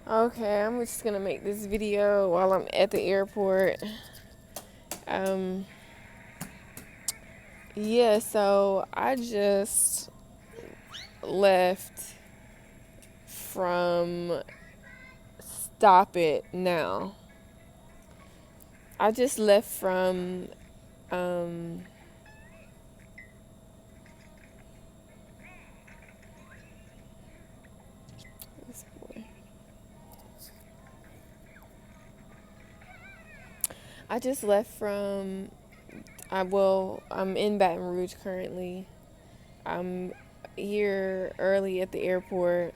Okay, I'm just gonna make this video while I'm at the airport. Um, yeah, so I just left from Stop It Now. I just left from, um, this boy. I just left from, I'm in Baton Rouge currently. I'm here early at the airport.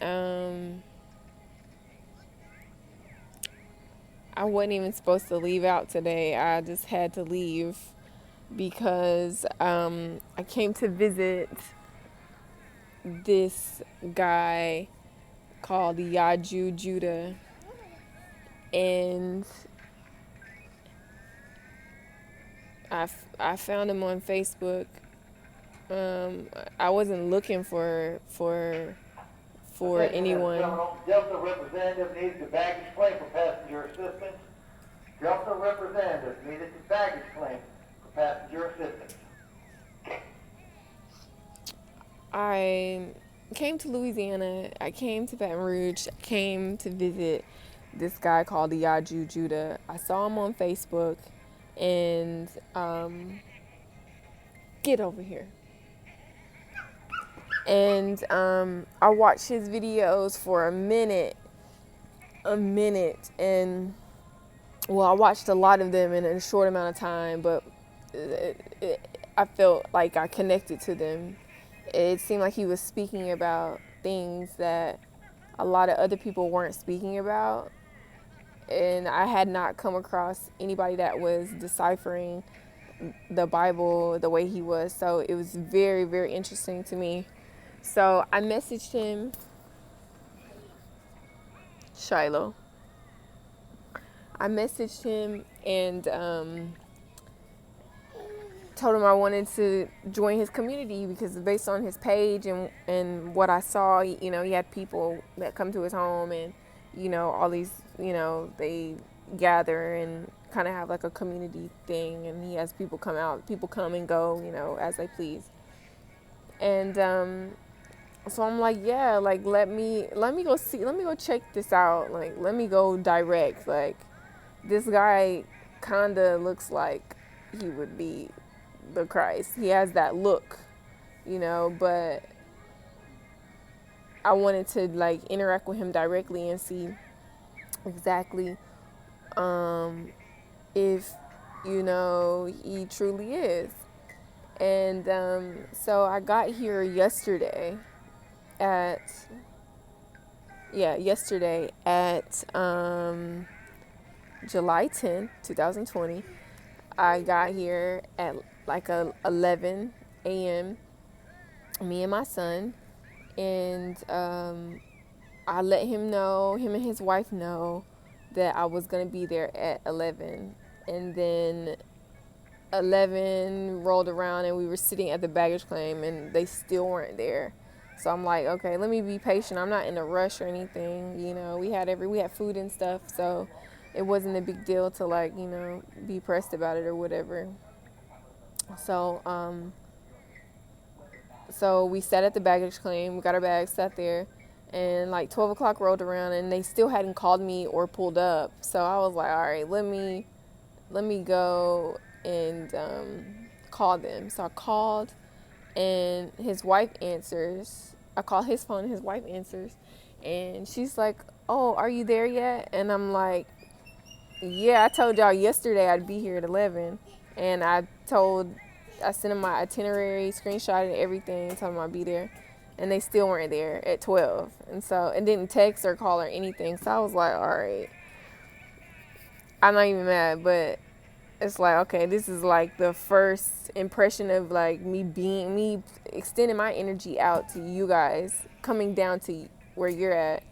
Um, I wasn't even supposed to leave out today. I just had to leave because I came to visit this guy called YahJew Judah, and I found him on Facebook. I wasn't looking for anyone. Delta representative needs a baggage claim for passenger assistance. Delta representative needed a baggage claim for passenger assistance. I came to Louisiana. I came to Baton Rouge. I came to visit this guy called the YahJew Judah. I saw him on Facebook, and get over here. And I watched his videos for a minute, and well, I watched a lot of them in a short amount of time, but I felt like I connected to them. It seemed like he was speaking about things that a lot of other people weren't speaking about, and I had not come across anybody that was deciphering the Bible the way he was. So it was very, very interesting to me. So I messaged him, Shiloh. I messaged him and told him I wanted to join his community because based on his page and what I saw, he had people that come to his home, and all these, they gather and kind of have like a community thing, and he has people come and go, as they please. And so I'm like, yeah, like let me go check this out. Like let me go direct. Like this guy kinda looks like he would be the Christ. He has that look, but I wanted to like interact with him directly and see exactly if he truly is. And so I got here yesterday at July 10th, 2020. I got here at like 11 a.m. Me and my son, and I let him and his wife know that I was gonna be there at 11, and then 11 rolled around and we were sitting at the baggage claim and they still weren't there. So I'm like, okay, let me be patient. I'm not in a rush or anything. We had food and stuff, so it wasn't a big deal to like, be pressed about it or whatever. So we sat at the baggage claim, we got our bags, sat there, and like 12 o'clock rolled around and they still hadn't called me or pulled up. So I was like, all right, let me go and call them. So I called, and his wife answers. I call his phone, and his wife answers, and she's like, oh, are you there yet? And I'm like, yeah, I told y'all yesterday I'd be here at 11, and I sent them my itinerary, screenshotted everything, told them I'd be there, and they still weren't there at 12. And so it didn't text or call or anything. So I was like, all right, I'm not even mad, but it's like, okay, this is like the first impression of like me extending my energy out to you guys, coming down to where you're at,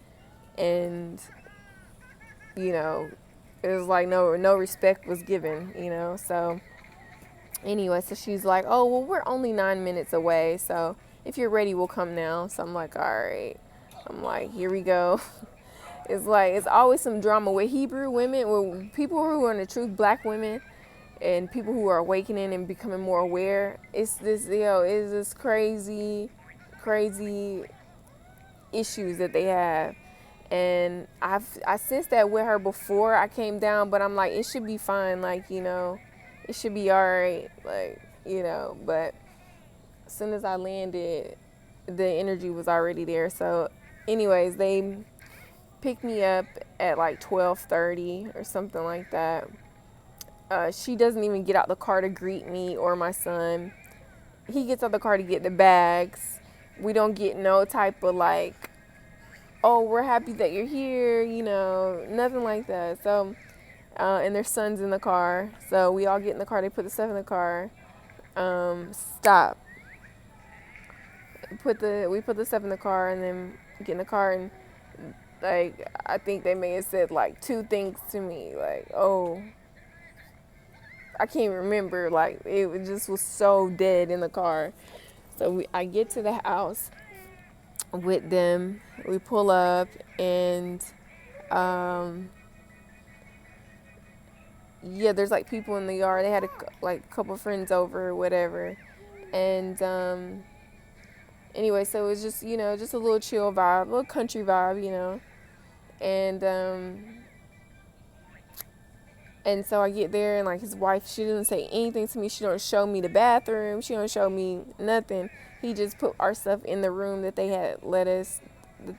and it was like no respect was given, So anyway, so she's like, oh well, we're only 9 minutes away, so if you're ready, we'll come now. So I'm like, all right. I'm like, here we go. It's like it's always some drama with Hebrew women, with people who are in the truth, black women, and people who are awakening and becoming more aware. It's this, it's this crazy issues that they have. And I sensed that with her before I came down, but I'm like, it should be fine, like, it should be all right, like, but as soon as I landed, the energy was already there. So anyways, they picked me up at like 12:30 or something like that. She doesn't even get out the car to greet me or my son. He gets out the car to get the bags. We don't get no type of like, oh, we're happy that you're here, nothing like that. So, and their son's in the car. So we all get in the car. They put the stuff in the car. Stop. We put the stuff in the car and then get in the car, and like, I think they may have said like two things to me. Like, oh, I can't remember. Like, it just was so dead in the car. So I get to the house with them. We pull up, and yeah, there's like people in the yard. They had a couple friends over or whatever, and anyway, so it was just just a little chill vibe, a little country vibe, and so I get there, and like his wife, she doesn't say anything to me. She don't show me the bathroom. She don't show me nothing. He just put our stuff in the room that they had that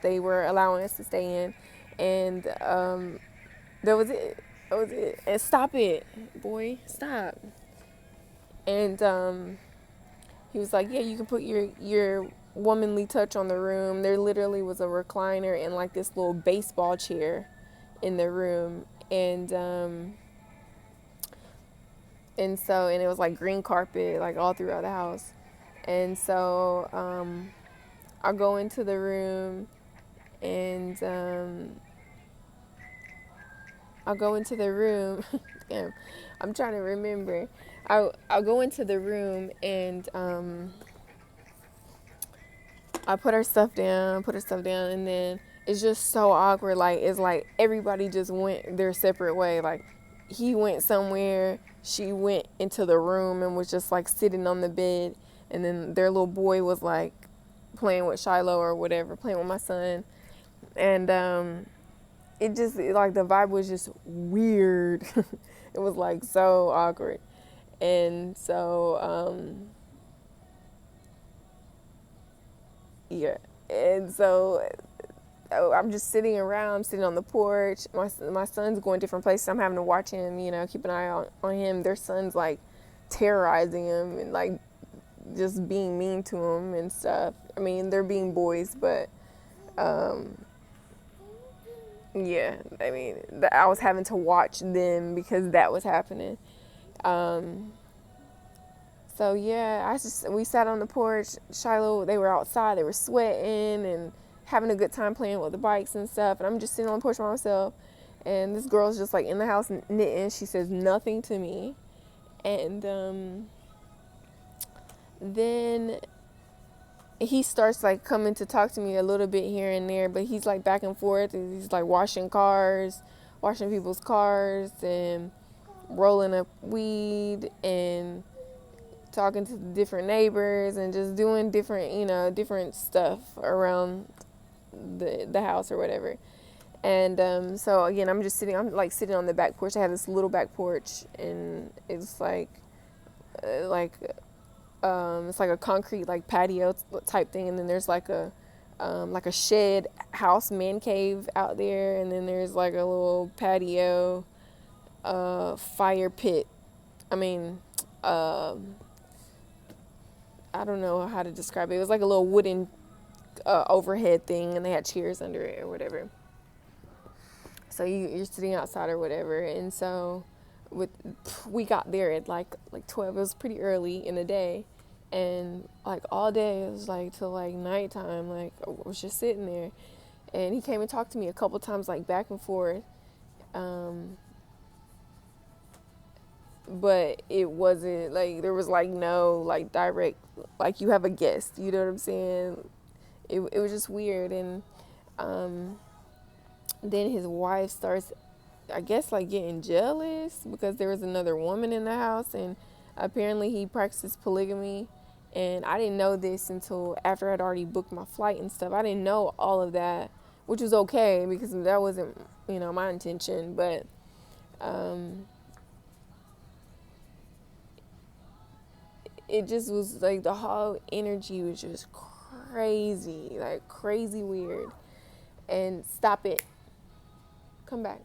they were allowing us to stay in, and that was it. That was it. And stop it, boy, stop. And he was like, yeah, you can put your womanly touch on the room. There literally was a recliner and like this little baseball chair in the room, and it was like green carpet like all throughout the house. And so I go into the room, and I'll go into the room. Damn, I'm trying to remember. I'll go into the room, and I put her stuff down, and then it's just so awkward. Like, it's like everybody just went their separate way. Like, he went somewhere, she went into the room and was just like sitting on the bed, and then their little boy was like playing with Shiloh or whatever, playing with my son. And it just, like, the vibe was just weird. It was like so awkward. And so yeah, and so I'm just sitting around, I'm sitting on the porch. My son's going different places. I'm having to watch him, keep an eye on him. Their son's like terrorizing him and like just being mean to him and stuff. I mean, they're being boys, but yeah, I mean, I was having to watch them because that was happening. So yeah, we sat on the porch. Shiloh, they were outside, they were sweating and having a good time playing with the bikes and stuff. And I'm just sitting on the porch by myself. And this girl's just like in the house knitting. She says nothing to me. And then he starts like coming to talk to me a little bit here and there, but he's like back and forth. And he's like washing people's cars, and rolling up weed, and talking to the different neighbors, and just doing different stuff around the house or whatever. And so again, I'm sitting on the back porch. I have this little back porch, and it's like it's like a concrete like patio type thing, and then there's like a shed house man cave out there, and then there's like a little patio fire pit. I mean, I don't know how to describe it. It was like a little wooden overhead thing, and they had chairs under it or whatever. So you're sitting outside or whatever. And so we got there at like 12. It was pretty early in the day, and like all day it was like till like nighttime. Like, I was just sitting there, and he came and talked to me a couple times, like back and forth. But it wasn't like there was like no like direct, like, you have a guest, you know what I'm saying? It was just weird. And Then his wife starts, I guess, like getting jealous because there was another woman in the house, and apparently he practices polygamy. And I didn't know this until after I'd already booked my flight and stuff. I didn't know all of that, which was okay because that wasn't, my intention. But um, it just was like the whole energy was just crazy, like crazy weird. And stop it. Come back.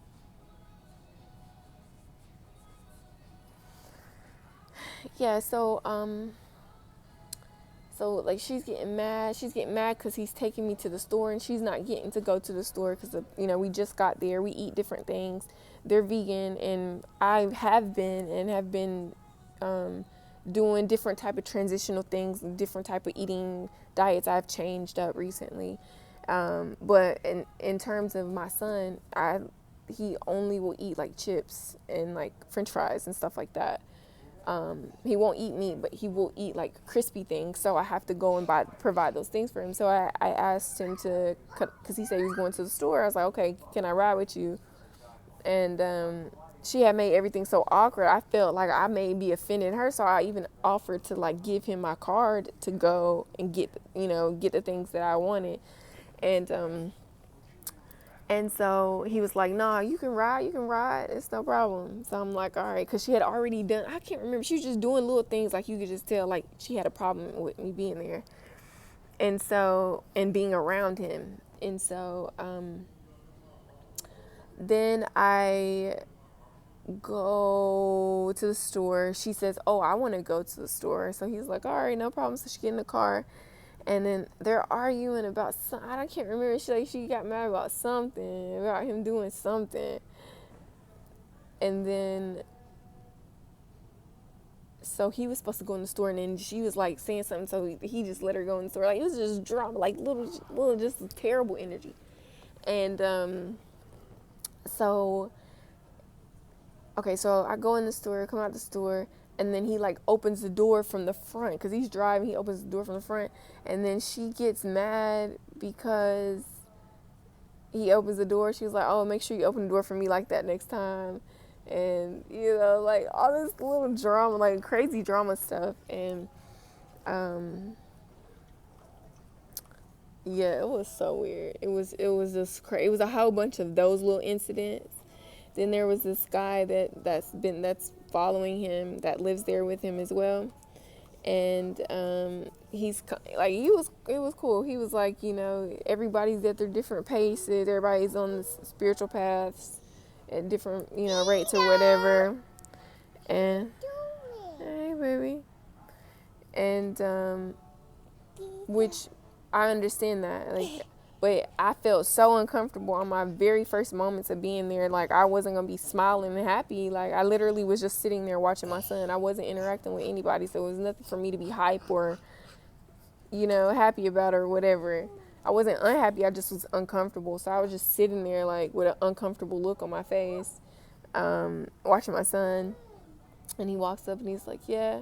Yeah, so like she's getting mad. She's getting mad because he's taking me to the store, and she's not getting to go to the store because we just got there. We eat different things. They're vegan, and I have been doing different type of transitional things, different type of eating diets. I've changed up recently, but in terms of my son, he only will eat like chips and like French fries and stuff like that. He won't eat meat, but he will eat like crispy things. So I have to go and provide those things for him. So I asked him to, because he said he was going to the store. I was like, okay, can I ride with you? And she had made everything so awkward. I felt like I may be offending her. So I even offered to like give him my card to go and get the things that I wanted. And so he was like, nah, you can ride, it's no problem. So I'm like, all right, because she had already done, I can't remember, she was just doing little things like you could just tell, like she had a problem with me being there. And being around him. And so then I go to the store. She says, oh, I want to go to the store. So he's like, all right, no problem. So she get in the car. And then they're arguing about something. I can't remember. She got mad about something, about him doing something. And then, so he was supposed to go in the store, and then she was like saying something, so he just let her go in the store. Like, it was just drama, like little just terrible energy. And so, okay, so I go in the store, come out the store, and then he like opens the door from the front because he's driving. He opens the door from the front, and then she gets mad because he opens the door. She was like, oh, make sure you open the door for me like that next time. And like all this little drama, like crazy drama stuff. And yeah, it was so weird. It was just crazy. It was a whole bunch of those little incidents. Then there was this guy that's following him, that lives there with him as well. And he's like, it was cool. He was like, everybody's at their different paces. Everybody's on the spiritual paths at different, rates or whatever. And hey, baby. And which I understand that, like, but I felt so uncomfortable on my very first moments of being there. Like, I wasn't gonna be smiling and happy. Like, I literally was just sitting there watching my son. I wasn't interacting with anybody, so it was nothing for me to be hype or happy about or whatever. I wasn't unhappy, I just was uncomfortable. So I was just sitting there like with an uncomfortable look on my face, watching my son. And he walks up and he's like, yeah,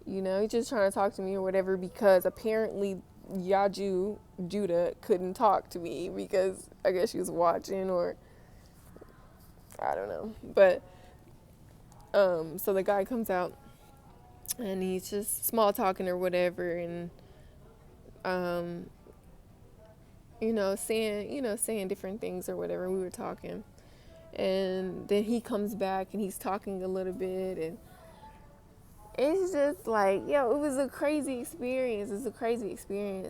he's just trying to talk to me or whatever, because apparently YahJew Judah couldn't talk to me because I guess she was watching, or I don't know. But so the guy comes out and he's just small talking or whatever, and saying different things or whatever. We were talking, and then he comes back and he's talking a little bit, and it's just like, it was a crazy experience.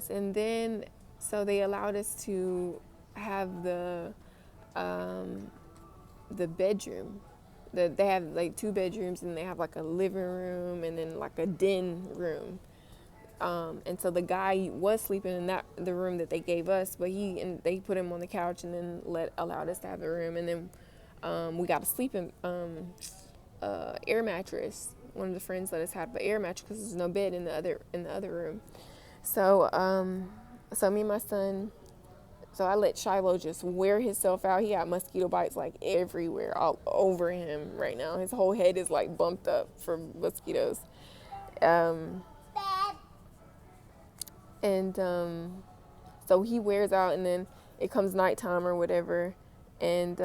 And then, so they allowed us to have the bedroom. They have like 2 bedrooms, and they have like a living room and then like a den room. And so the guy was sleeping in the room that they gave us, but they put him on the couch and then allowed us to have the room. And then we got to sleep in air mattress. One of the friends let us have the air mattress because there's no bed in the other room. So so me and my son, so I let Shiloh just wear himself out. He got mosquito bites like everywhere, all over him right now. His whole head is like bumped up from mosquitoes. And so he wears out, and then it comes nighttime or whatever, And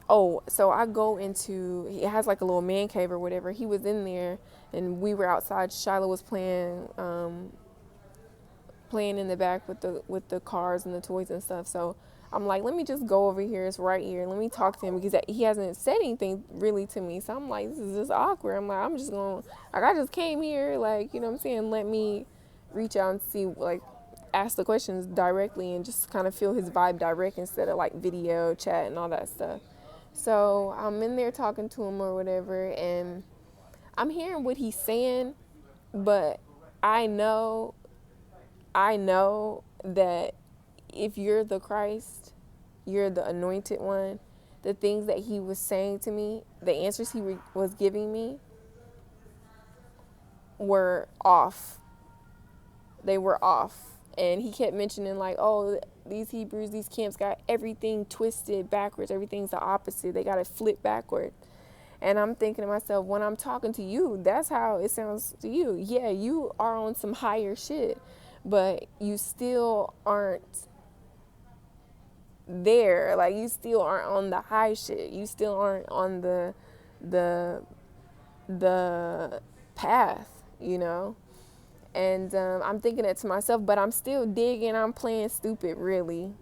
oh, so I go into, he has like a little man cave or whatever. He was in there, and we were outside. Shiloh was playing in the back with the cars and the toys and stuff. So I'm like, let me just go over here. It's right here. Let me talk to him because he hasn't said anything really to me. So I'm like, this is just awkward. I'm like, I'm just going to, like, I just came here, like, you know what I'm saying? Let me reach out and see, like, ask the questions directly and just kind of feel his vibe direct instead of like video, chat, and all that stuff. So I'm in there talking to him or whatever, and I'm hearing what he's saying, but I know I know that if you're the Christ, you're the anointed one, the things that he was saying to me, the answers was giving me were off. They were off. And he kept mentioning, like, oh, these Hebrews, these camps got everything twisted backwards. Everything's the opposite. They got it flipped backward. And I'm thinking to myself, when I'm talking to you, that's how it sounds to you. Yeah, you are on some higher shit, but you still aren't there. Like, you still aren't on the high shit. You still aren't on the the path, you know. And I'm thinking it to myself, but I'm still digging. I'm playing stupid, really.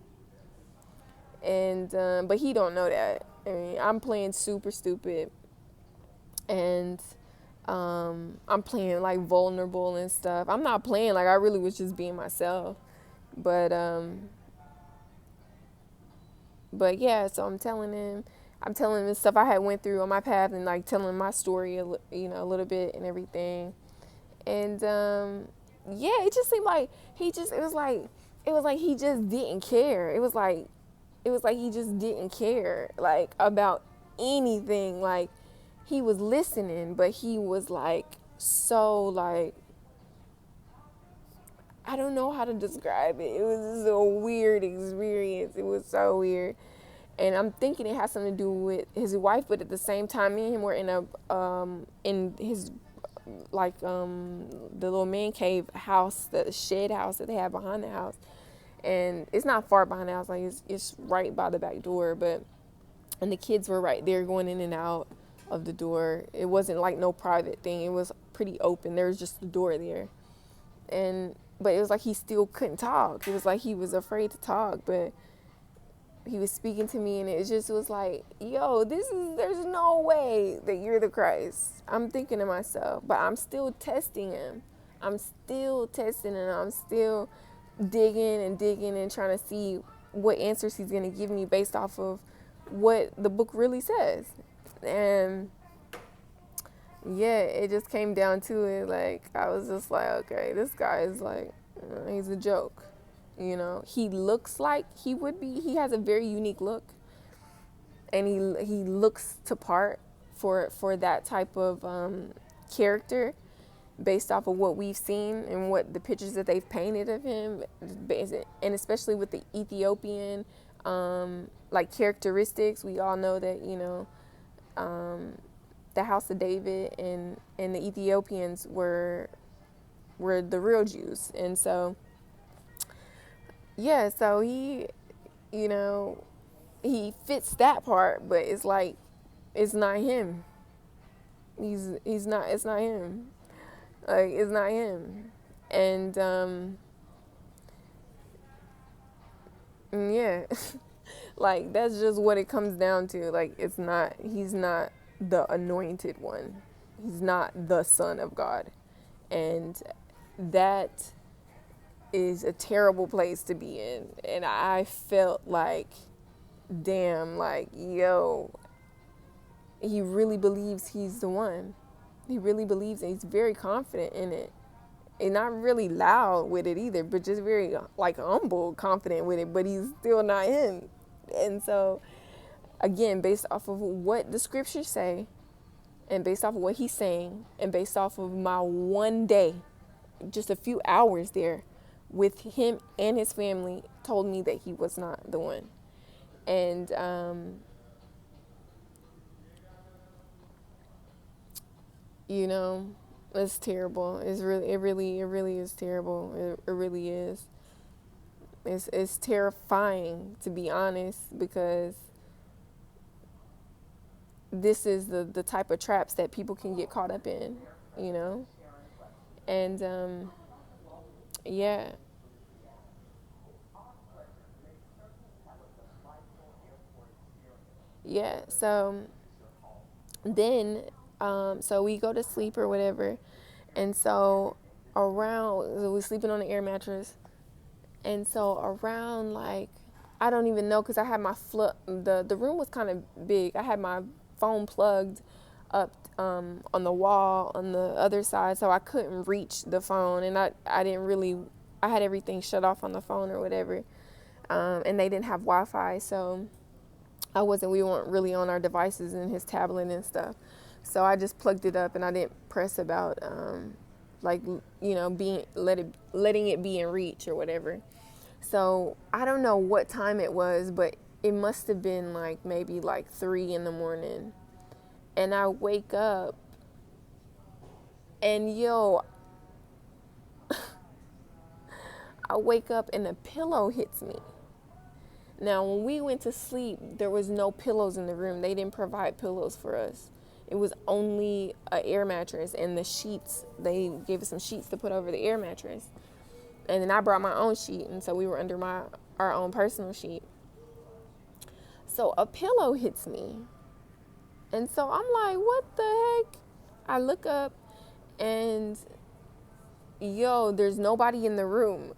And but he don't know that. I mean, I'm playing super stupid, and I'm playing like vulnerable and stuff. I'm not playing like I really was just being myself, but yeah. So I'm telling him the stuff I had went through on my path, and like telling my story, a little bit and everything. And yeah, it just seemed like it was like he just didn't care. It was like he just didn't care, like, about anything. Like, he was listening, but he was like, so, like, I don't know how to describe it. It was just a weird experience. It was so weird. And I'm thinking it has something to do with his wife, but at the same time, me and him were in his, like, the little man cave house, the shed house that they have behind the house. And it's not far behind the house, like, it's right by the back door. But and the kids were right there going in and out of the door. It wasn't like no private thing. It was pretty open. There was just the door there. And but it was like he still couldn't talk. It was like he was afraid to talk, but he was speaking to me, and it just was like, yo, there's no way that you're the Christ. I'm thinking to myself, but I'm still testing him. I'm still testing, and I'm still digging and trying to see what answers he's going to give me based off of what the book really says. And yeah, it just came down to it. Like, I was just like, okay, this guy is like, he's a joke. You know, he looks like he would be. He has a very unique look, and he looks to part for that type of character, based off of what we've seen and what the pictures that they've painted of him, and especially with the Ethiopian like characteristics. We all know that, the house of David and the Ethiopians were the real Jews. And so yeah, so you know he fits that part, but it's like, it's not him. He's not, it's not him. Like, it's not him. And yeah. Like, that's just what it comes down to. Like, he's not the anointed one. He's not the Son of God. And that is a terrible place to be in. And I felt like, damn, like, yo, he really believes he's the one. He really believes it. He's very confident in it. And not really loud with it either, but just very, like, humble, confident with it. But he's still not him. And so, again, based off of what the scriptures say, and based off of what he's saying, and based off of my one day, just a few hours there with him and his family, told me that he was not the one. And it's terrible. It really is terrible. It really is. It's terrifying, to be honest, because this is the type of traps that people can get caught up in, you know? And yeah. Yeah, so then so we go to sleep or whatever. And so we're sleeping on the air mattress. And so around like I don't even know because I had the room was kind of big. I had my phone plugged up on the wall on the other side, so I couldn't reach the phone, and I didn't really I had everything shut off on the phone or whatever, and they didn't have Wi-Fi, so we weren't really on our devices and his tablet and stuff. So I just plugged it up and I didn't press about like letting it be in reach or whatever. So I don't know what time it was, but it must have been like maybe like 3 in the morning. And I wake up and I wake up and a pillow hits me. Now, when we went to sleep, there was no pillows in the room. They didn't provide pillows for us. It was only an air mattress and the sheets. They gave us some sheets to put over the air mattress. And then I brought my own sheet, and so we were under our own personal sheet. So a pillow hits me. And so I'm like, what the heck? I look up and there's nobody in the room.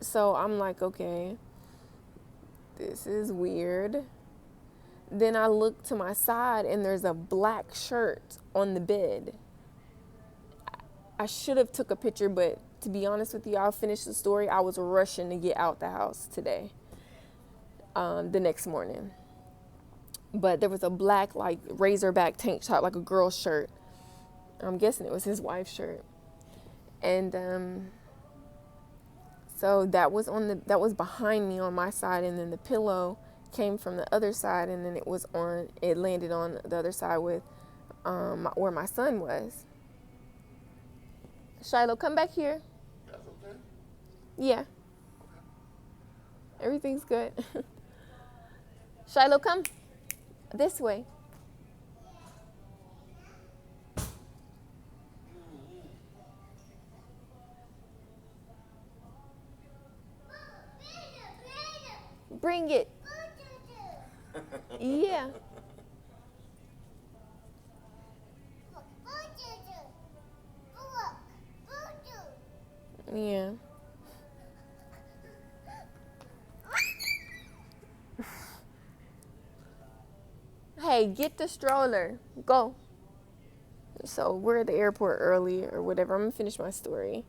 So I'm like, okay, this is weird. Then I look to my side and there's a black shirt on the bed. I should have took a picture, but to be honest with you, I'll finish the story. I was rushing to get out the house today, the next morning. But there was a black, like, razorback tank top, like a girl's shirt. I'm guessing it was his wife's shirt. And so that was behind me on my side, and then the pillow came from the other side, and then it landed on the other side with where my son was. Shiloh, come back here. That's okay? Yeah. Everything's good. Shiloh, come this way. Bring it. Yeah. Yeah. Hey, get the stroller. Go. So we're at the airport early or whatever. I'm gonna finish my story.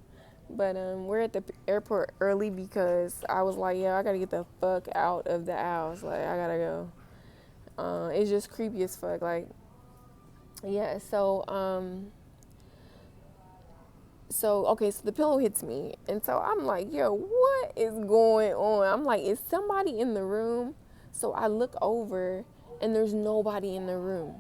But we're at the airport early because I was like, yeah, I gotta get the fuck out of the house. Like, I gotta go. It's just creepy as fuck. Like, yeah. So okay, so the pillow hits me, and so I'm like, yo, what is going on? I'm like, is somebody in the room? So I look over, and there's nobody in the room.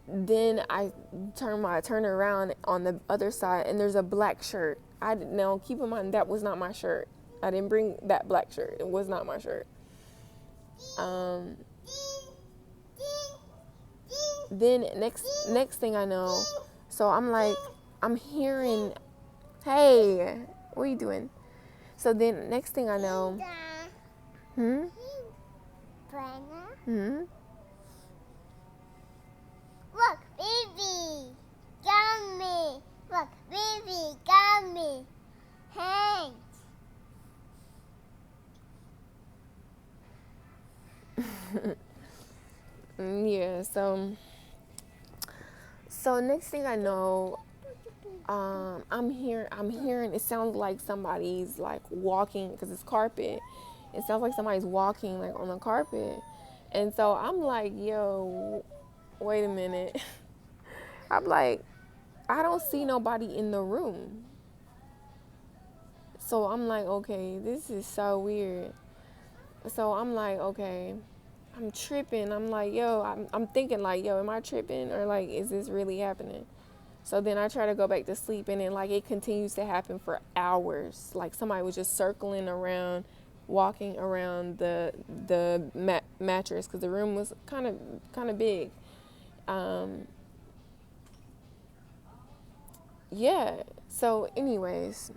Then I turn around on the other side, and there's a black shirt. Now keep in mind that was not my shirt. I didn't bring that black shirt. It was not my shirt. Then next thing I know, so I'm like, I'm hearing, hey, what are you doing? So then next thing I know, Look, baby, got me. Look, baby, got me. Hey. Yeah, so next thing I know, I'm hearing it sounds like somebody's like walking because it's carpet. It sounds like somebody's walking like on the carpet. And so I'm like, yo, wait a minute. I'm like, I don't see nobody in the room. So I'm like, okay, this is so weird. So I'm like, okay, I'm tripping. I'm like, yo, I'm thinking like, yo, am I tripping or like, is this really happening? So then I try to go back to sleep, and then like it continues to happen for hours. Like somebody was just circling around, walking around the mattress, because the room was kind of big. Yeah. So anyways,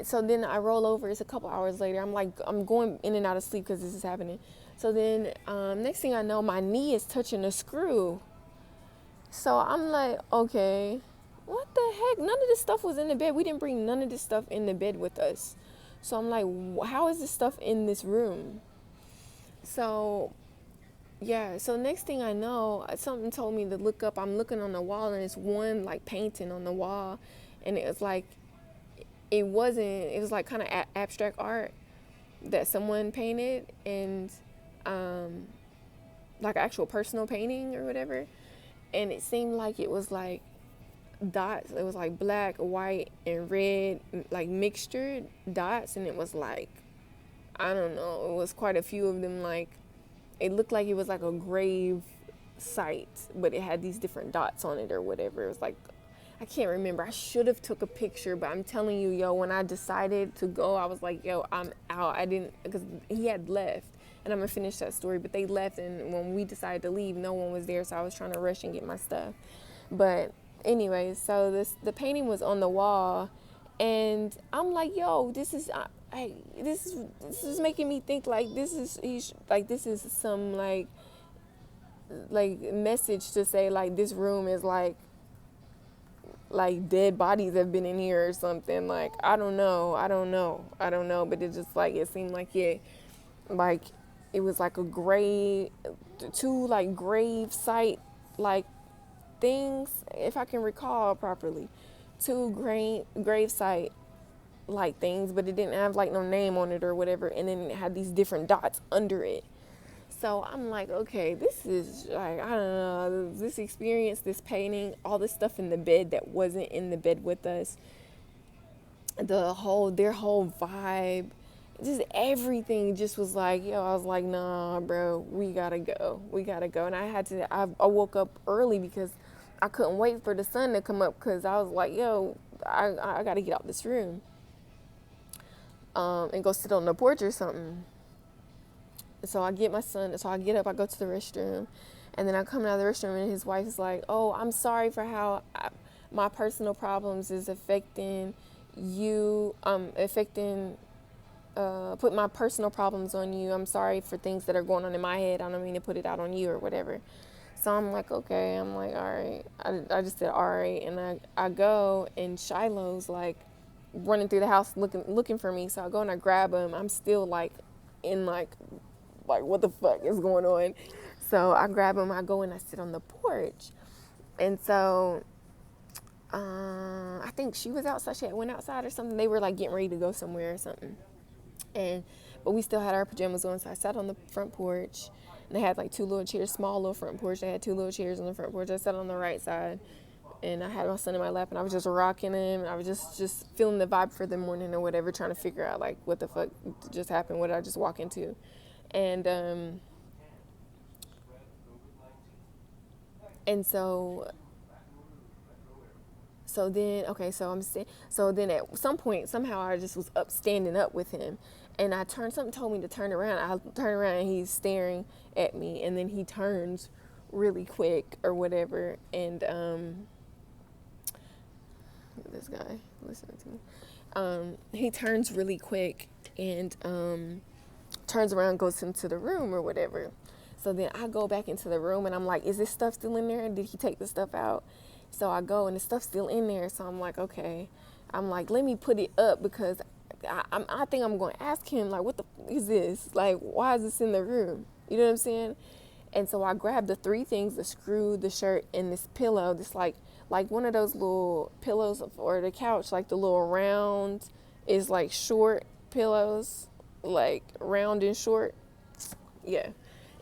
so then I roll over. It's a couple hours later. I'm going in and out of sleep because this is happening. So then next thing I know, my knee is touching a screw. So I'm like, okay, what the heck? None of this stuff was in the bed. We didn't bring none of this stuff in the bed with us. So I'm like, how is this stuff in this room? So yeah, so next thing I know, something told me to look up. I'm looking on the wall, and it's one like painting on the wall, and it was like, it was like kind of abstract art that someone painted, and like actual personal painting or whatever. And it seemed like it was like dots. It was like black, white, and red, like mixtured dots. And it was like, I don't know, it was quite a few of them. Like, it looked like it was like a grave site, but it had these different dots on it or whatever. It was like, I can't remember. I should have took a picture, but I'm telling you, yo, when I decided to go, I was like, yo, I'm out. I didn't, because he had left, and I'm gonna finish that story, but they left, and when we decided to leave, no one was there, so I was trying to rush and get my stuff. But anyways, so the painting was on the wall, and I'm like, yo, this is making me think like this is some like message to say like this room is like dead bodies have been in here or something. Like, I don't know, but it just like, it seemed like it was like two like grave site like things, if I can recall properly, two grave site like things, but it didn't have like no name on it or whatever, and then it had these different dots under it. So I'm like, okay, this is like, I don't know, this experience, this painting, all this stuff in the bed that wasn't in the bed with us, their whole vibe, just everything just was like, yo, I was like, nah, bro, we gotta go. And I woke up early because I couldn't wait for the sun to come up, because I was like, yo, I gotta get out this room and go sit on the porch or something. So I get I get up, I go to the restroom, and then I come out of the restroom, and his wife is like, oh, I'm sorry for how my personal problems is affecting you, put my personal problems on you. I'm sorry for things that are going on in my head. I don't mean to put it out on you or whatever. So I'm like, okay. I'm like, all right. I just said, all right. And I go, and Shiloh's like running through the house looking for me. So I go and I grab him. I'm still like in like what the fuck is going on? So I grab him, I go and I sit on the porch. And so I think she was outside, she went outside or something. They were like getting ready to go somewhere or something. But we still had our pajamas on, so I sat on the front porch, and they had like two little chairs, small little front porch. They had two little chairs on the front porch. I sat on the right side, and I had my son in my lap, and I was just rocking him, and I was just feeling the vibe for the morning or whatever, trying to figure out like what the fuck just happened, what did I just walk into. And so then at some point, somehow I just was standing up with him, and something told me to turn around. I turn around, and he's staring at me, and then he turns really quick or whatever, and this guy listening to me. He turns really quick and turns around, goes into the room or whatever. So then I go back into the room, and I'm like, is this stuff still in there? Did he take the stuff out? So I go, and the stuff's still in there. So I'm like, okay. I'm like, let me put it up, because I think I'm going to ask him, like, what the f- is this? Like, why is this in the room? You know what I'm saying? And so I grabbed the three things: the screw, the shirt, and this pillow. This like one of those little pillows for the couch, like the little round is like short pillows, like round and short. Yeah.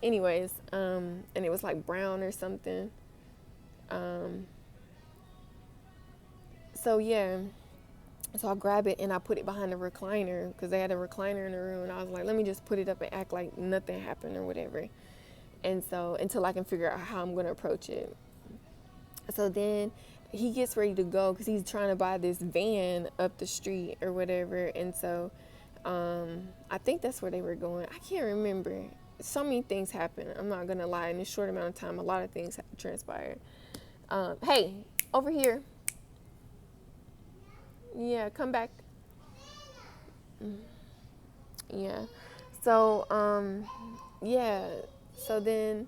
Anyways, and it was like brown or something. So yeah. So I grab it and I put it behind the recliner, because they had a recliner in the room, and I was like, let me just put it up and act like nothing happened or whatever. And so until I can figure out how I'm going to approach it. So then he gets ready to go because he's trying to buy this van up the street or whatever. And so I think that's where they were going. I can't remember. So many things happen. I'm not going to lie. In a short amount of time, a lot of things transpired. Hey, over here. Yeah, come back. Yeah. So, yeah. So then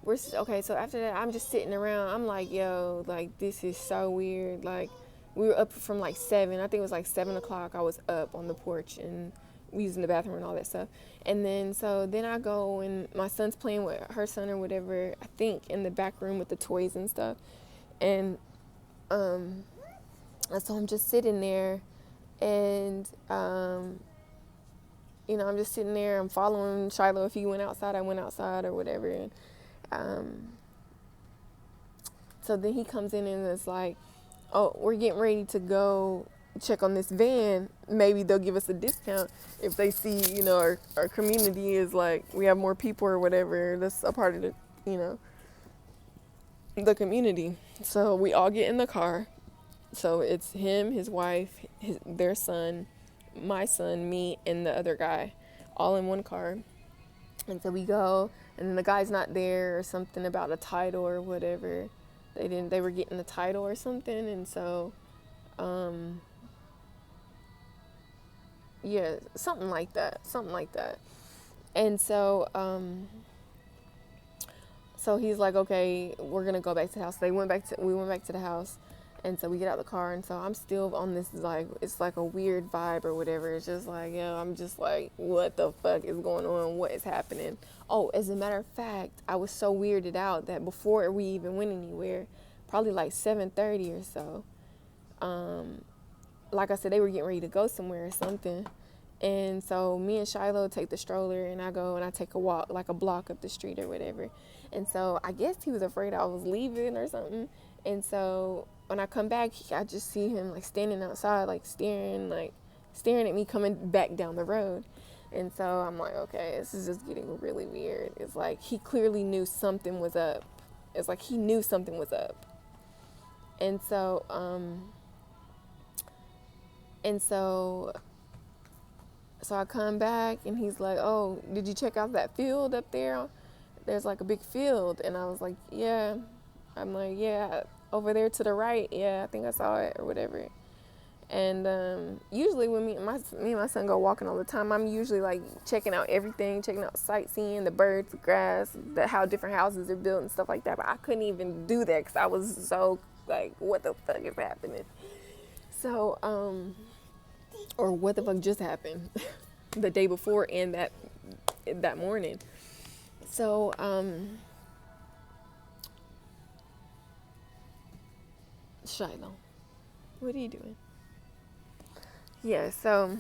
okay. So after that, I'm just sitting around. I'm like, yo, like, this is so weird. Like, we were up from like 7. I think it was like 7 o'clock. I was up on the porch and using the bathroom and all that stuff. And then I go and my son's playing with her son or whatever, I think in the back room with the toys and stuff. And so I'm just sitting there and, I'm just sitting there. I'm following Shiloh. If he went outside, I went outside or whatever. And so then he comes in and it's like, oh, we're getting ready to go check on this van. Maybe they'll give us a discount if they see, our community is like, we have more people or whatever. That's a part of the community. So we all get in the car. So it's him, his wife, their son, my son, me, and the other guy, all in one car. And so we go, and then the guy's not there or something about a title or whatever. They were getting the title or something. And so, yeah, something like that. And so, so he's like, okay, we're going to go back to the house. We went back to the house. And so we get out of the car, and so I'm still on this, like, it's like a weird vibe or whatever. It's just like, I'm just like, what the fuck is going on? What is happening? Oh, as a matter of fact, I was so weirded out that before we even went anywhere, probably like 7:30 or so, like I said, they were getting ready to go somewhere or something. And so me and Shiloh take the stroller, and I go and I take a walk, like a block up the street or whatever. And so I guess he was afraid I was leaving or something. And so when I come back, I just see him like standing outside, like staring at me coming back down the road. And so I'm like, okay, this is just getting really weird. It's like he clearly knew something was up. It's like he knew something was up. And so I come back, and he's like, oh, did you check out that field up there? There's like a big field. And I was like, yeah. I'm like, yeah, over there to the right. Yeah, I think I saw it or whatever. And usually when me and my son go walking all the time, I'm usually like checking out everything, checking out sightseeing, the birds, the grass, how different houses are built and stuff like that. But I couldn't even do that because I was so like, what the fuck is happening? So, or what the fuck just happened the day before and that morning. So, Shiloh, what are you doing? Yeah, so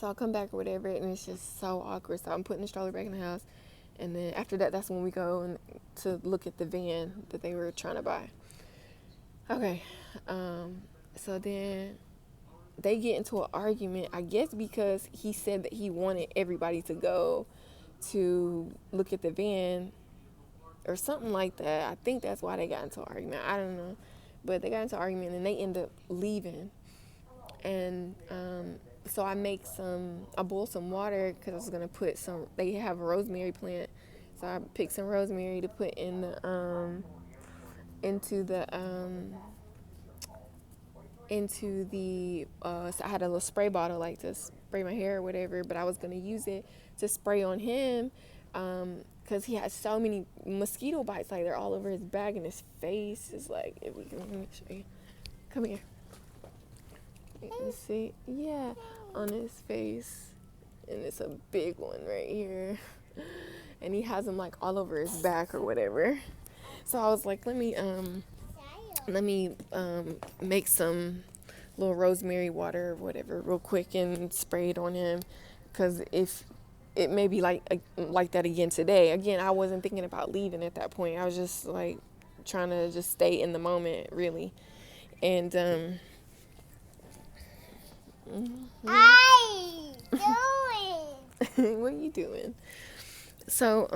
I'll come back or whatever, and it's just so awkward. So I'm putting the stroller back in the house, and then after that, that's when we go to look at the van that they were trying to buy. Okay, so then they get into an argument, I guess because he said that he wanted everybody to go to look at the van or something like that. I think that's why they got into an argument. I don't know. But they got into an argument, and they end up leaving. And so I boil some water because I was going to put they have a rosemary plant. So I picked some rosemary to put in so I had a little spray bottle like to spray my hair or whatever, but I was going to use it to spray on him because he has so many mosquito bites, like they're all over his back and his face. It's like, if we can, let me show you. Come here. You see? Yeah, on his face. And it's a big one right here. And he has them like all over his back or whatever. So I was like, let me make some little rosemary water or whatever real quick and spray it on him, because if it may be like that again today. Again, I wasn't thinking about leaving at that point. I was just like trying to just stay in the moment, really. And I doing. what are you doing? So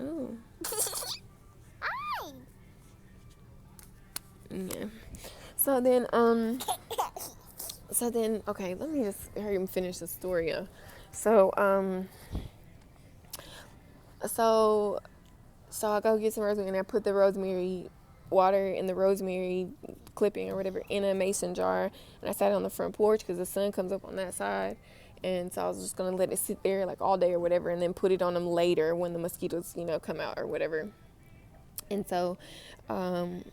Ooh. Hi. Yeah. So then, okay, let me just hurry and finish the story up. So, so, so I go get some rosemary, and I put the rosemary water and the rosemary clipping or whatever in a mason jar, and I sat on the front porch because the sun comes up on that side, and so I was just gonna let it sit there like all day or whatever, and then put it on them later when the mosquitoes, come out or whatever. And um,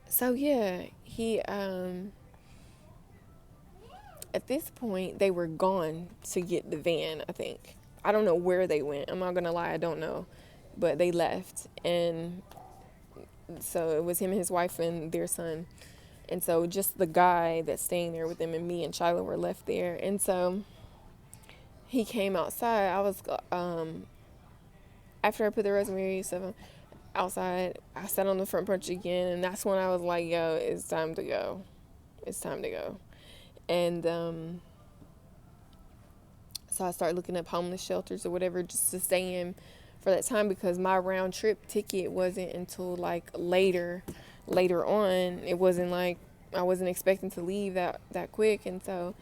so yeah, he at this point they were gone to get the van. I think I don't know where they went. I'm not gonna lie, I don't know, but they left, and so it was him and his wife and their son. And so just the guy that's staying there with them and me and Shiloh were left there. And so he came outside. I was, after I put the rosemary stuff outside, I sat on the front porch again. And that's when I was like, yo, it's time to go. It's time to go. And so I started looking up homeless shelters or whatever just to stay in for that time, because my round trip ticket wasn't until like later on. It wasn't like I wasn't expecting to leave that quick. And so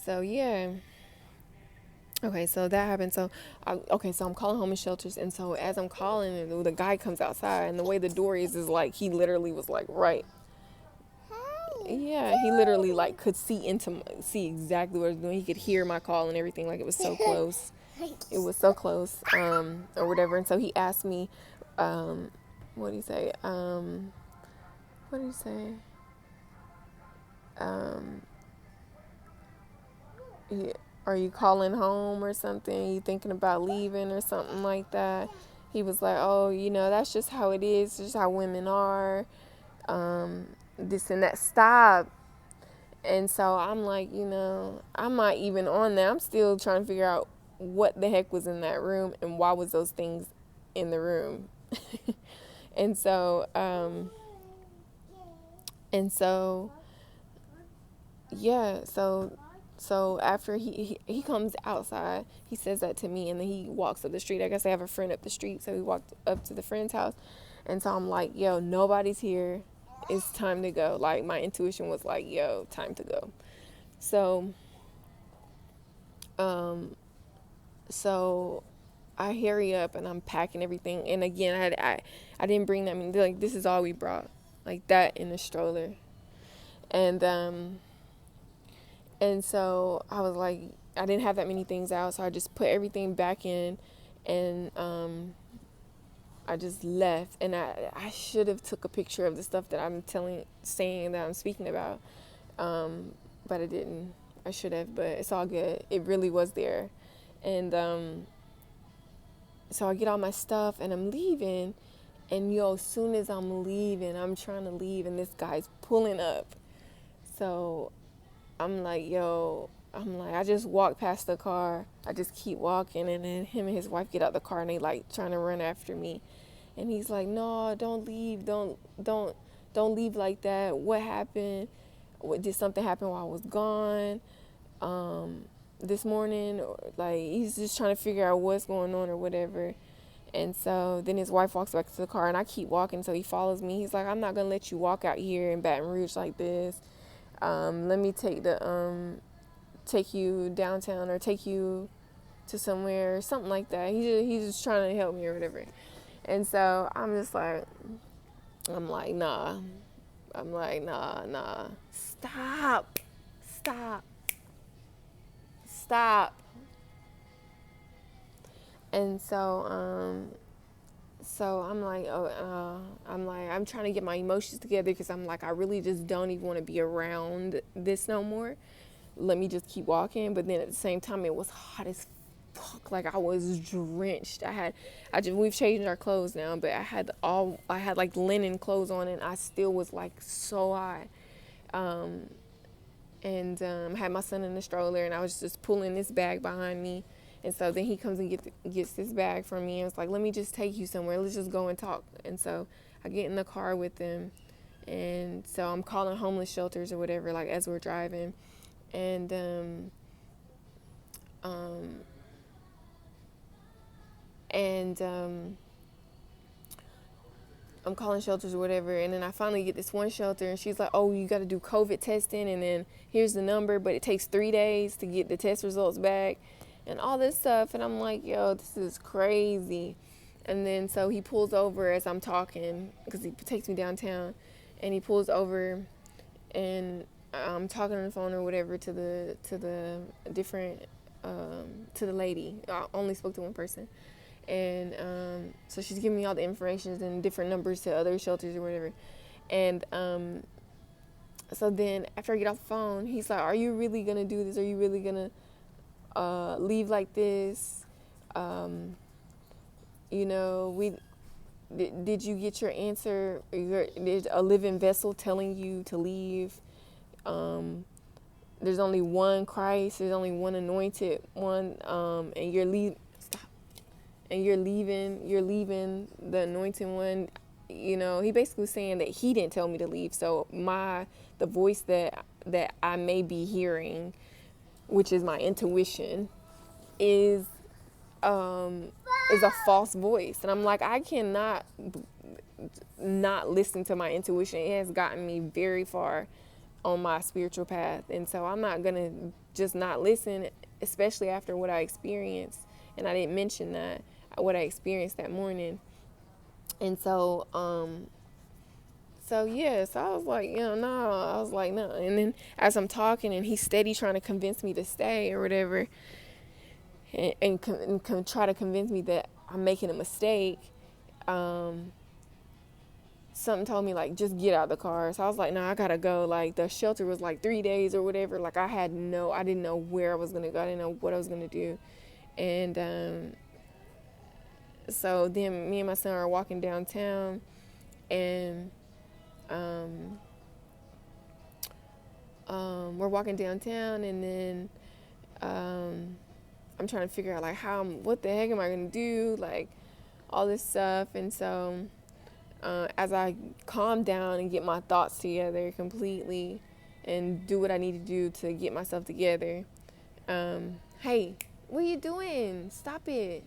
yeah. Okay, so that happened. So so I'm calling homeless shelters, and so as I'm calling, the guy comes outside, and the way the door is like he literally was like right. Hi. Yeah, he literally like could see exactly what I was doing. He could hear my call and everything. Like, it was so close. It was so close, or whatever. And so he asked me, what did he say? What did he say? He, are you calling home or something? You thinking about leaving or something like that? He was like, oh, that's just how it is. Just how women are. This and that. Stop. And so I'm like, I'm not even on that. I'm still trying to figure out what the heck was in that room and why was those things in the room. and so, um, and so, yeah, so after he comes outside, he says that to me, and then he walks up the street. I guess I have a friend up the street, so he walked up to the friend's house. And so I'm like, yo, nobody's here. It's time to go. Like, my intuition was like, yo, time to go. So, so I hurry up and I'm packing everything. And again, I didn't bring that many. Like, this is all we brought, like that in the stroller. And so I was like, I didn't have that many things out, so I just put everything back in, and I just left. And I should have took a picture of the stuff that saying that I'm speaking about, but I didn't. I should have, but it's all good. It really was there. And so I get all my stuff and I'm leaving, and as soon as I'm leaving, I'm trying to leave, and this guy's pulling up. So I'm like, I just walk past the car. I just keep walking, and then him and his wife get out the car, and they like trying to run after me. And he's like, no, don't leave. Don't leave like that. What happened? Did something happen while I was gone? This morning? Like, he's just trying to figure out what's going on or whatever. And so then his wife walks back to the car, and I keep walking, so he follows me. He's like, I'm not going to let you walk out here in Baton Rouge like this. Let me take you downtown or take you to somewhere or something like that. He's just trying to help me or whatever. And so I'm like, nah. I'm like, nah. Stop. And so I'm like, I'm trying to get my emotions together, because I'm like, I really just don't even want to be around this no more. Let me just keep walking. But then at the same time, it was hot as fuck. Like, I was drenched. We've changed our clothes now, but I had like linen clothes on, and I still was like so hot. And had my son in the stroller, and I was just pulling this bag behind me. And so then he comes and gets this bag from me, and it's like, let me just take you somewhere. Let's just go and talk. And so I get in the car with him, and so I'm calling homeless shelters or whatever, like, as we're driving. And And I'm calling shelters or whatever, and then I finally get this one shelter, and she's like, oh, you got to do COVID testing, and then here's the number, but it takes 3 days to get the test results back and all this stuff. And I'm like, yo, this is crazy. And then so he pulls over as I'm talking, because he takes me downtown, and he pulls over, and I'm talking on the phone or whatever to the different to the lady. I only spoke to one person. And so she's giving me all the information and different numbers to other shelters or whatever. And so then after I get off the phone, he's like, are you really going to do this? Are you really going to leave like this? You know, did you get your answer? There's a living vessel telling you to leave. There's only one Christ. There's only one anointed one. And you're leaving. And you're leaving the anointed one. You know, he basically was saying that he didn't tell me to leave. So the voice that I may be hearing, which is my intuition, is a false voice. And I'm like, I cannot not listen to my intuition. It has gotten me very far on my spiritual path. And so I'm not going to just not listen, especially after what I experienced. And I didn't mention that, what I experienced that morning. And so, so I was like, no, I was like, no. And then as I'm talking and he's steady trying to convince me to stay or whatever, and try to convince me that I'm making a mistake, something told me, like, just get out of the car. So I was like, no, I gotta go. Like, the shelter was like 3 days or whatever. Like, I didn't know where I was gonna go. I didn't know what I was gonna do. And so then me and my son are walking downtown, and we're walking downtown, and then I'm trying to figure out, like, what the heck am I gonna do, like, all this stuff. And so as I calm down and get my thoughts together completely and do what I need to do to get myself together, hey, what are you doing? Stop it.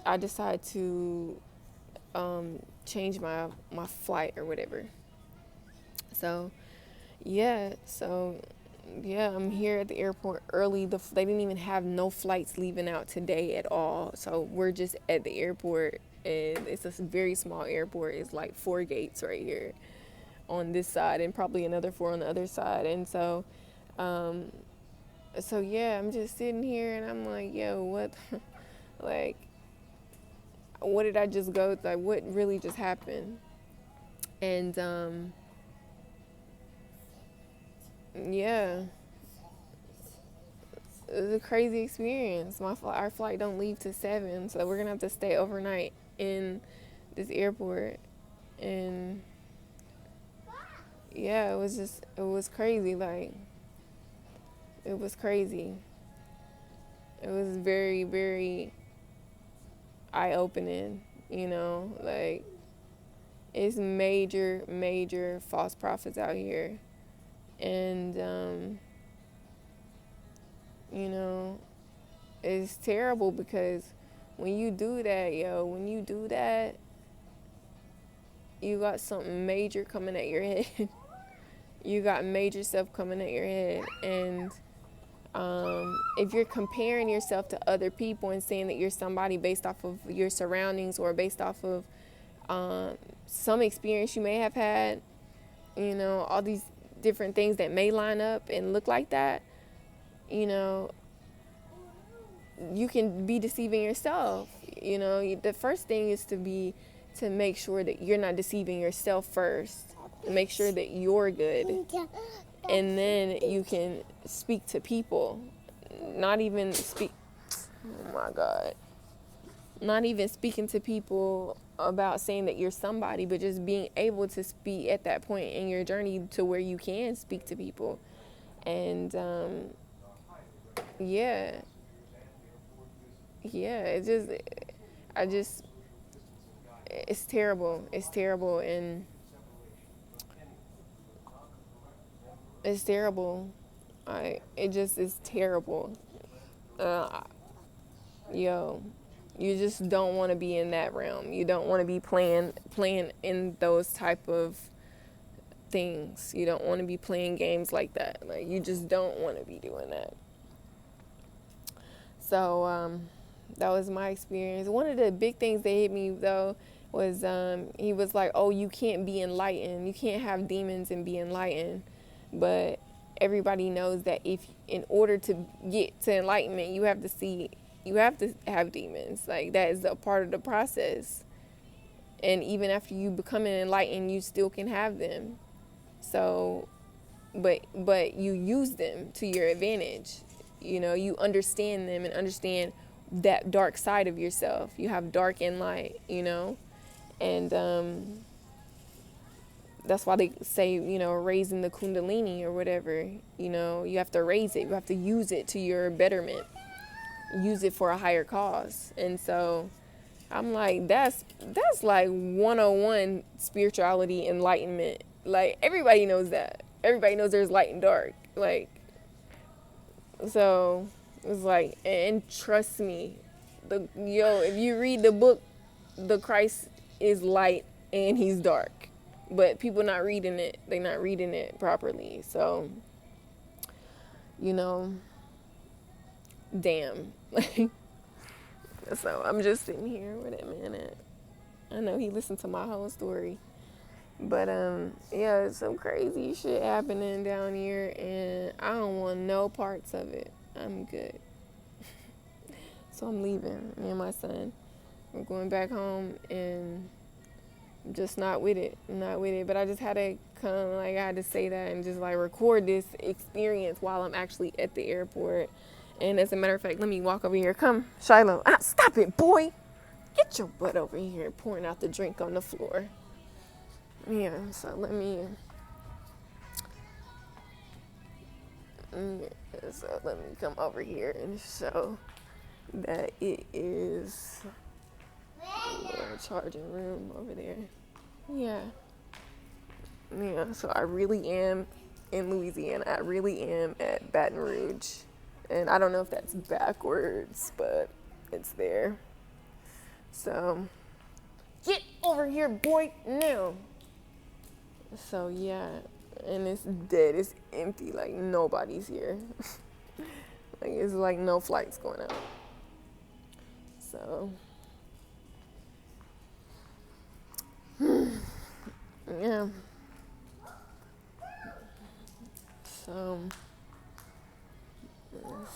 I decided to change my flight or whatever. So I'm here at the airport early. They didn't even have no flights leaving out today at all. So we're just at the airport, and it's a very small airport. It's like 4 gates right here on this side, and probably another 4 on the other side. And so, I'm just sitting here, and I'm like, yo, what, like, what did I just go through? Like, what really just happened? And it was a crazy experience. Our flight don't leave till 7, so we're gonna have to stay overnight in this airport. And it was crazy. Like, it was crazy. It was very, very eye-opening, like, it's major false prophets out here. And it's terrible, because when you do that, you got something major coming at your head. You got major stuff coming at your head. And if you're comparing yourself to other people and saying that you're somebody based off of your surroundings or based off of some experience you may have had, all these different things that may line up and look like that, you can be deceiving yourself. The first thing is to make sure that you're not deceiving yourself first. Make sure that you're good. And then you can speak to people. Not even speaking to people about saying that you're somebody, but just being able to speak at that point in your journey to where you can speak to people. And it's terrible. And it's terrible. It just is terrible. Yo, you just don't want to be in that realm. You don't want to be playing in those type of things. You don't want to be playing games like that. Like, you just don't want to be doing that. So that was my experience. One of the big things that hit me though was he was like, "Oh, you can't be enlightened. You can't have demons and be enlightened." But everybody knows that if in order to get to enlightenment, you have to have demons. Like, that is a part of the process. And even after you become enlightened, you still can have them. So, but you use them to your advantage. You know, you understand them and understand that dark side of yourself. You have dark and light, you know, and that's why they say, you know, raising the kundalini or whatever. You know, you have to raise it. You have to use it to your betterment. Use it for a higher cause. And so I'm like, that's like 101 spirituality, enlightenment. Like, everybody knows that. Everybody knows there's light and dark. Like, so it's like, and trust me, if you read the book, the Christ is light and he's dark. But people not reading it. They're not reading it properly. So, you know, damn. So I'm just sitting here with a minute. I know he listened to my whole story. But yeah, it's some crazy shit happening down here, and I don't want no parts of it. I'm good. So I'm leaving, me and my son. We're going back home, and I'm just not with it. But I just had to I had to say that and just like record this experience while I'm actually at the airport. And as a matter of fact, let me walk over here. Come, Shiloh. Stop it, boy. Get your butt over here, pouring out the drink on the floor. Yeah, so let me come over here and show that it is a little charging room over there. Yeah, so I really am in Louisiana. I really am at Baton Rouge. And I don't know if that's backwards, but it's there. So, get over here, boy, now. So, yeah, and it's dead. It's empty. Like, nobody's here. Like, it's like no flights going out. So, yeah. So,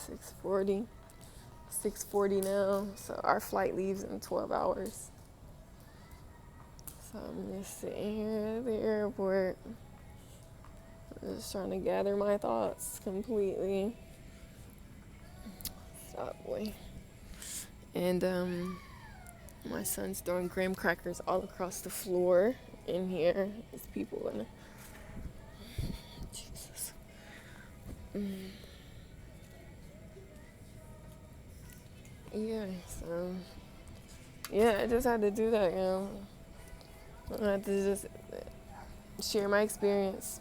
6:40 now. So our flight leaves in 12 hours. So I'm just sitting here at the airport, just trying to gather my thoughts completely. Stop, boy. And my son's throwing graham crackers all across the floor in here. There's people in it. Jesus. Yeah, so yeah, I just had to do that, you know. I had to just share my experience.